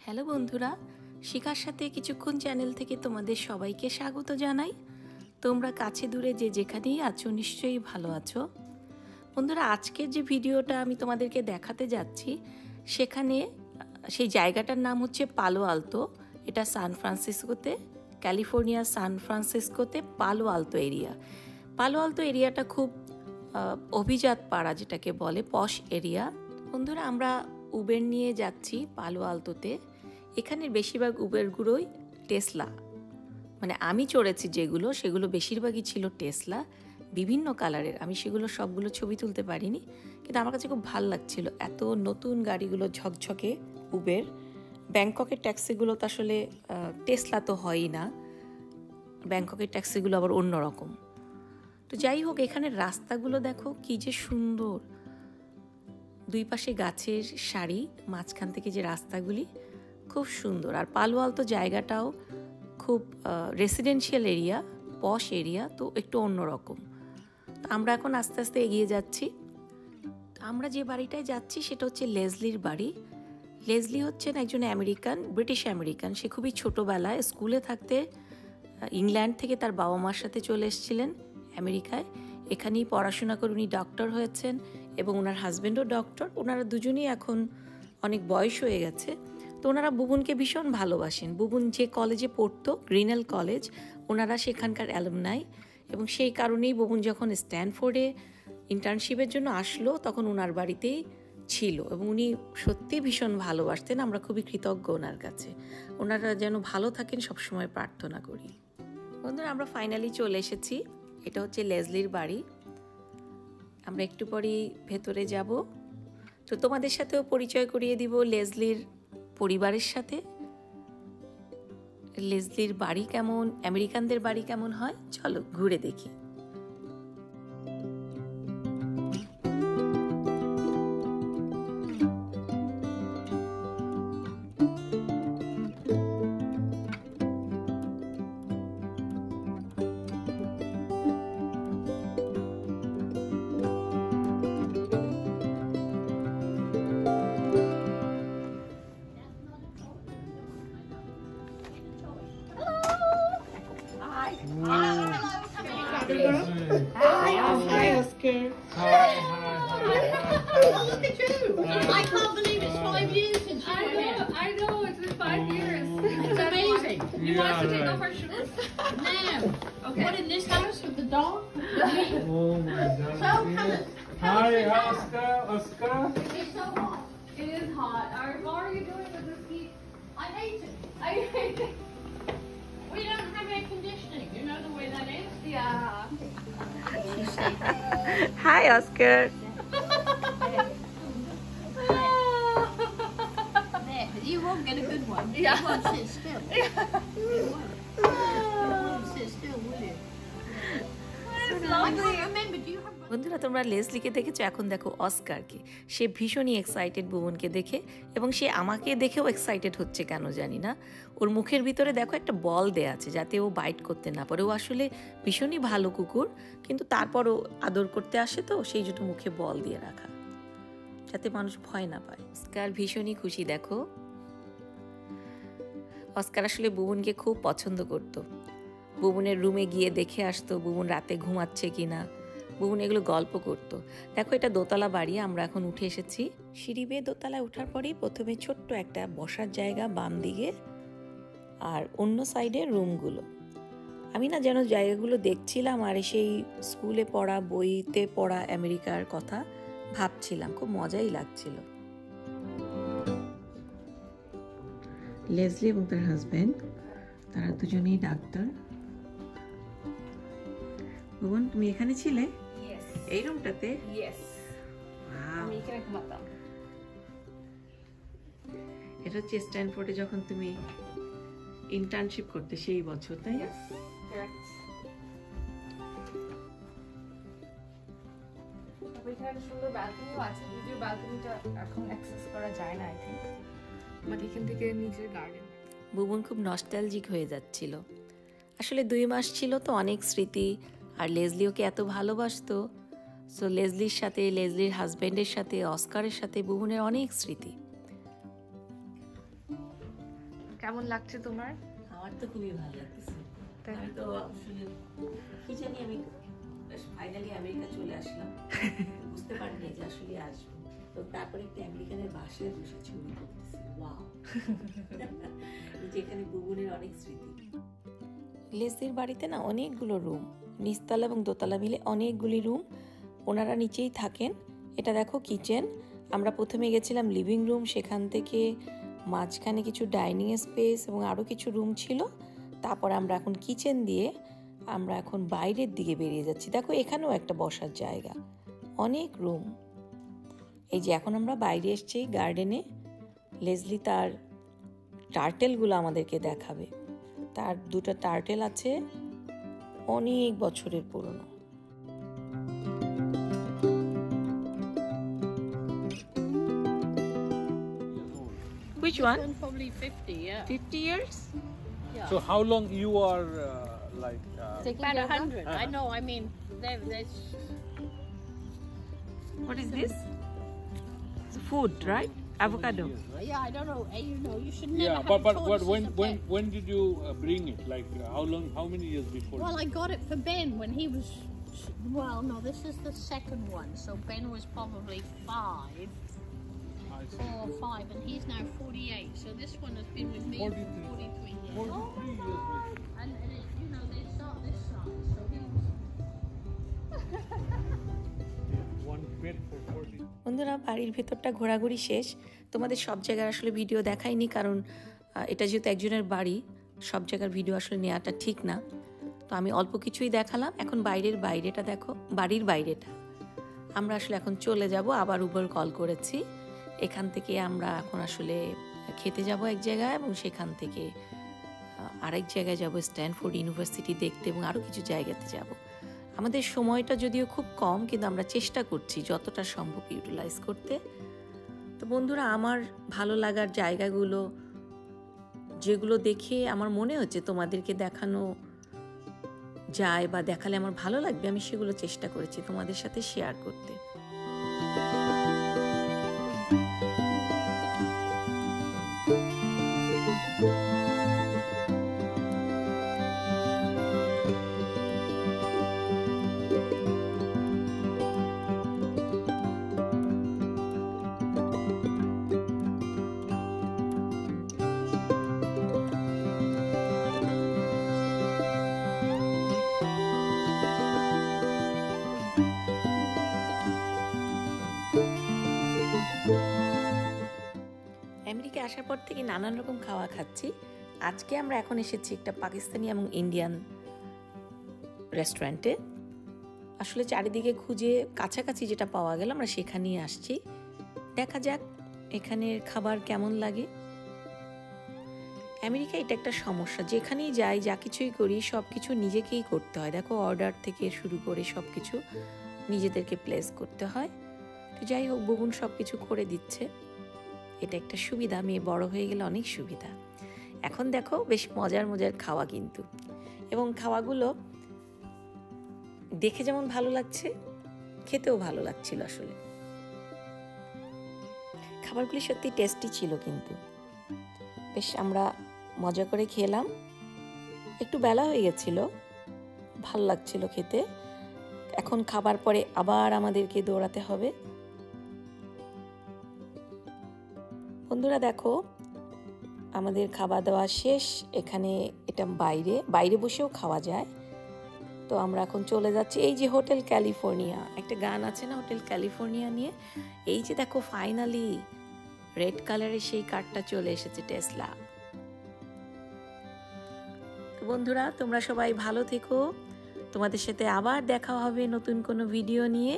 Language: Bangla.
হ্যালো বন্ধুরা, শিখার সাথে কিছুক্ষণ চ্যানেল থেকে তোমাদের সবাইকে স্বাগত জানাই। তোমরা কাছে দূরে যে যেখানেই আছো নিশ্চয়ই ভালো আছো। বন্ধুরা, আজকের যে ভিডিওটা আমি তোমাদেরকে দেখাতে যাচ্ছি সেখানে সেই জায়গাটার নাম হচ্ছে পালো আলতো। এটা সান ফ্রান্সিসকোতে, ক্যালিফোর্নিয়ার সান ফ্রান্সিসকোতে পালো আলতো এরিয়া। পালো আলতো এরিয়াটা খুব অভিজাত পাড়া, যেটাকে বলে পশ এরিয়া। বন্ধুরা, আমরা উবের নিয়ে যাচ্ছি পালো আলতোতে। এখানের বেশিরভাগ উবেরগুলোই টেসলা, মানে আমি চড়েছি যেগুলো সেগুলো বেশিরভাগই ছিল টেসলা, বিভিন্ন কালারের। আমি সেগুলো সবগুলো ছবি তুলতে পারিনি, কিন্তু আমার কাছে খুব ভালো লাগছিল এত নতুন গাড়িগুলো ঝকঝকে উবের। ব্যাংককের ট্যাক্সিগুলো তো আসলে টেসলা তো হয়ই না, ব্যাংককের ট্যাক্সিগুলো আবার অন্যরকম। তো যাই হোক, এখানের রাস্তাগুলো দেখো কি যে সুন্দর, দুই পাশে গাছের সারি, মাঝখান থেকে যে রাস্তাগুলি খুব সুন্দর। আর পালো আলতো জায়গাটাও খুব রেসিডেন্সিয়াল এরিয়া, পশ এরিয়া, তো একটু অন্যরকম। আমরা এখন আস্তে আস্তে এগিয়ে যাচ্ছি। আমরা যে বাড়িটায় যাচ্ছি সেটা হচ্ছে লেজলির বাড়ি। লেজলি হচ্ছেন একজন আমেরিকান, ব্রিটিশ আমেরিকান। সে খুবই ছোটোবেলায় স্কুলে থাকতে ইংল্যান্ড থেকে তার বাবা মার সাথে চলে এসেছিলেন আমেরিকায়। এখানেই পড়াশোনা করে উনি ডক্টর হয়েছেন এবং ওনার হাজব্যান্ডও ডক্টর। ওনারা দুজনেই এখন অনেক বয়স হয়ে গেছে। তো ওনারা বুবুনকে ভীষণ ভালোবাসেন। বুবুন যে কলেজে পড়তো, গ্রিনেল কলেজ, ওনারা সেখানকার অ্যালুমনাই, এবং সেই কারণেই বুবুন যখন স্ট্যানফোর্ডে ইন্টার্নশিপের জন্য আসলো তখন ওনার বাড়িতেই ছিল, এবং উনি সত্যি ভীষণ ভালোবাসতেন। আমরা খুবই কৃতজ্ঞ ওনার কাছে। ওনারা যেন ভালো থাকেন সবসময় প্রার্থনা করি। বন্ধুরা, আমরা ফাইনালি চলে এসেছি। এটা হচ্ছে লেজলির বাড়ি। আমরা একটু পরেই ভেতরে যাব। তো তোমাদের সাথেও পরিচয় করিয়ে দিব লেজলির পরিবারের সাথে। লেজলির বাড়ি কেমন, আমেরিকানদের বাড়ি কেমন হয়, চলো ঘুরে দেখি। Hi, Oscar. Hi. Oh, look at you. I can't believe it's 5 years since you went in. I know, it's been 5 years. It's amazing. You want us to take right. off our shoes? Now, Okay. what in this house with the dog? Oh my God. So come Hi, Oscar. It's so hot. It is hot. What are you doing with this heat? I hate it. I hate it. We don't have air conditioning. You know the way that is? Yeah. Hi Oscar. There, you won't get a good one. Yeah. You won't sit still. You won't sit still, will you? It's I lovely. can't remember. Do you have... বন্ধুরা, তোমরা লেসলিকে দেখেছো, এখন দেখো অস্কারকে। সে ভীষণই এক্সাইটেড বুবনকে দেখে, এবং সে আমাকে দেখেও এক্সাইটেড হচ্ছে কেন জানি না। ওর মুখের ভিতরে দেখো একটা বল দেয়া আছে যাতে ও বাইট করতে না পারে। ও আসলে ভীষণই ভালো কুকুর, কিন্তু তারপরও আদর করতে আসে, তো সেই জন্য মুখে বল দিয়ে রাখা যাতে মানুষ ভয় না পায়। অস্কার ভীষণই খুশি দেখো। অস্কার আসলে বুবনকে খুব পছন্দ করতো। বুবনের রুমে গিয়ে দেখে আসতো বুবন রাতে ঘুমাচ্ছে কিনা, বুবন এগুলো গল্প করতো। দেখো, এটা দোতলা বাড়ি। আমরা এখন উঠে এসেছি। সিঁড়ি বেয়ে দোতলায় ওঠার পরেই প্রথমে ছোট্ট একটা বসার জায়গা বাম দিকে, আর অন্য সাইডে রুমগুলো। আমি না যেন জায়গাগুলো দেখছিলাম আর সেই স্কুলে পড়া, বইতে পড়া আমেরিকার কথা ভাবছিলাম। খুব মজাই লাগছিল। লেজলি এবং তার হাজব্যান্ড, তারা দুজনেই ডাক্তার। ভুবন, তুমি এখানে ছিলে Yes. এই রুমটাতে? Yes. আমি এখানে ঘুমাতাম। এটা হচ্ছে স্ট্যানফোর্ডে যখন তুমি ইন্টার্নশিপ করতে সেই বছর, তাই না? Yes. Correct. তারপর এখানে একটা সুন্দর ব্যালকনিও আছে, যদিও ব্যালকনিটা এখন অ্যাক্সেস করা যায় না, আই থিঙ্ক। বাট এখান থেকে নিজের গার্ডেন। বুবন খুব নস্টালজিক হয়ে যাচ্ছিল। আসলে 2 মাস ছিল তো, অনেক স্মৃতি। আর লেজলি ওকে এত ভালোবাসতো। সো লেজলির সাথে, লেজলির হাজব্যান্ডের সাথে, অস্কারের সাথে বুবনের অনেক স্মৃতি। কেমন লাগছে তোমার? আমার তো খুবই ভালো লাগতেছে। তাই? আমি তো আসলে কি জানি, আমি ফাইনালি আমেরিকা চলে আসলাম, বুঝতে পারিনি যে আসলে আসবো। তো তারপরে একটা আমেরিকানের বাসায় বসে ছবি করতেছি। ওয়াও, যেখানে বুবুনের অনেক স্মৃতি। লেসলির বাড়িতে না অনেকগুলো রুম, নিচতলা এবং দোতলা মিলে অনেকগুলি রুম। ওনারা নিচেই থাকেন। এটা দেখো কিচেন। আমরা প্রথমে গেছিলাম লিভিং রুম, সেখান থেকে মাঝখানে কিছু ডাইনিং স্পেস এবং আরও কিছু রুম ছিল। তারপর আমরা এখন কিচেন দিয়ে আমরা এখন বাইরের দিকে বেরিয়ে যাচ্ছি। দেখো এখানেও একটা বসার জায়গা, অনেক রুম। এই যে এখন আমরা বাইরে এসেছি গার্ডেনে। লেসলি তার টার্টেলগুলো আমাদেরকে দেখাবে। তার দুটো টার্টেল আছে, অনেক বছরের পুরনো। Which one? Probably 50, yeah. 50 years? So how long you are like? About 100. I know, I mean, there's... What is this? It's food, right? Avocado. Yeah, I don't know. You know, you should never Yeah, have but choices when of when pet. when did you bring it? Like how long? How many years before? Well, I got it for Ben when he was... Well, no, this is the second one. So Ben was probably 5. I see. 4 or 5, and he's now 48. So this one has been with me 43. for 43 years. 43 years before. And it, you know, they start this size. So he was... One pet for 40. বন্ধুরা, বাড়ির ভেতরটা ঘোরাঘুরি শেষ। তোমাদের সব জায়গার আসলে ভিডিও দেখাইনি, কারণ এটা যেহেতু একজনের বাড়ি, সব জায়গার ভিডিও আসলে নেওয়াটা ঠিক না। তো আমি অল্প কিছুই দেখালাম। এখন বাইরেটা দেখো, বাড়ির বাইরেটা। আমরা আসলে এখন চলে যাব, আবার উবার কল করেছি। এখান থেকে আমরা এখন আসলে খেতে যাব এক জায়গায়, এবং সেখান থেকে আরেক জায়গায় যাব, স্ট্যানফোর্ড ইউনিভার্সিটি দেখতে, এবং আরও কিছু জায়গাতে যাব। আমাদের সময়টা যদিও খুব কম, কিন্তু আমরা চেষ্টা করছি যতটা সম্ভব ইউটিলাইজ করতে। তো বন্ধুরা, আমার ভালো লাগার জায়গাগুলো যেগুলো দেখে আমার মনে হচ্ছে তোমাদেরকে দেখানো যায় বা দেখালে আমার ভালো লাগবে, আমি সেগুলো চেষ্টা করেছি তোমাদের সাথে শেয়ার করতে। আমেরিকা আসার পর থেকে নানান রকম খাওয়া খাচ্ছি। আজকে আমরা এখন এসেছি একটা পাকিস্তানি এবং ইন্ডিয়ান রেস্টুরেন্টে। আসলে চারিদিকে খুঁজে কাছাকাছি যেটা পাওয়া গেল আমরা সেখানেই আসছি। দেখা যাক এখানের খাবার কেমন লাগে। আমেরিকা এটা একটা সমস্যা, যেখানেই যাই যা কিছুই করি সব কিছু নিজেকেই করতে হয়। দেখো, অর্ডার থেকে শুরু করে সব কিছু নিজেদেরকে প্লেস করতে হয়। তো যাই হোক, বুবুন সব কিছু করে দিচ্ছে। এটা একটা সুবিধা, মেয়ে বড় হয়ে গেলে অনেক সুবিধা। এখন দেখো বেশ মজার মজার খাওয়া, কিন্তু এবং খাওয়াগুলো দেখে যেমন ভালো লাগছে, খেতেও ভালো লাগছিল। আসলে খাবারগুলি সত্যি টেস্টি ছিল, কিন্তু বেশ আমরা মজা করে খেলাম। একটু বেলা হয়ে গেছিল, ভালো লাগছিল খেতে। এখন খাবার পরে আবার আমাদেরকে দৌড়াতে হবে। বন্ধুরা দেখো, আমাদের খাওয়া দাওয়া শেষ। এখানে এটা বাইরে বসেও খাওয়া যায়। তো আমরা এখন চলে যাচ্ছি এই যে হোটেল ক্যালিফোর্নিয়া, একটা গান আছে না হোটেল ক্যালিফোর্নিয়া নিয়ে। এই যে দেখো, ফাইনালি রেড কালারের সেই কারটা চলে এসেছে, টেসলা। তো বন্ধুরা, তোমরা সবাই ভালো থেকো। তোমাদের সাথে আবার দেখা হবে নতুন কোনো ভিডিও নিয়ে।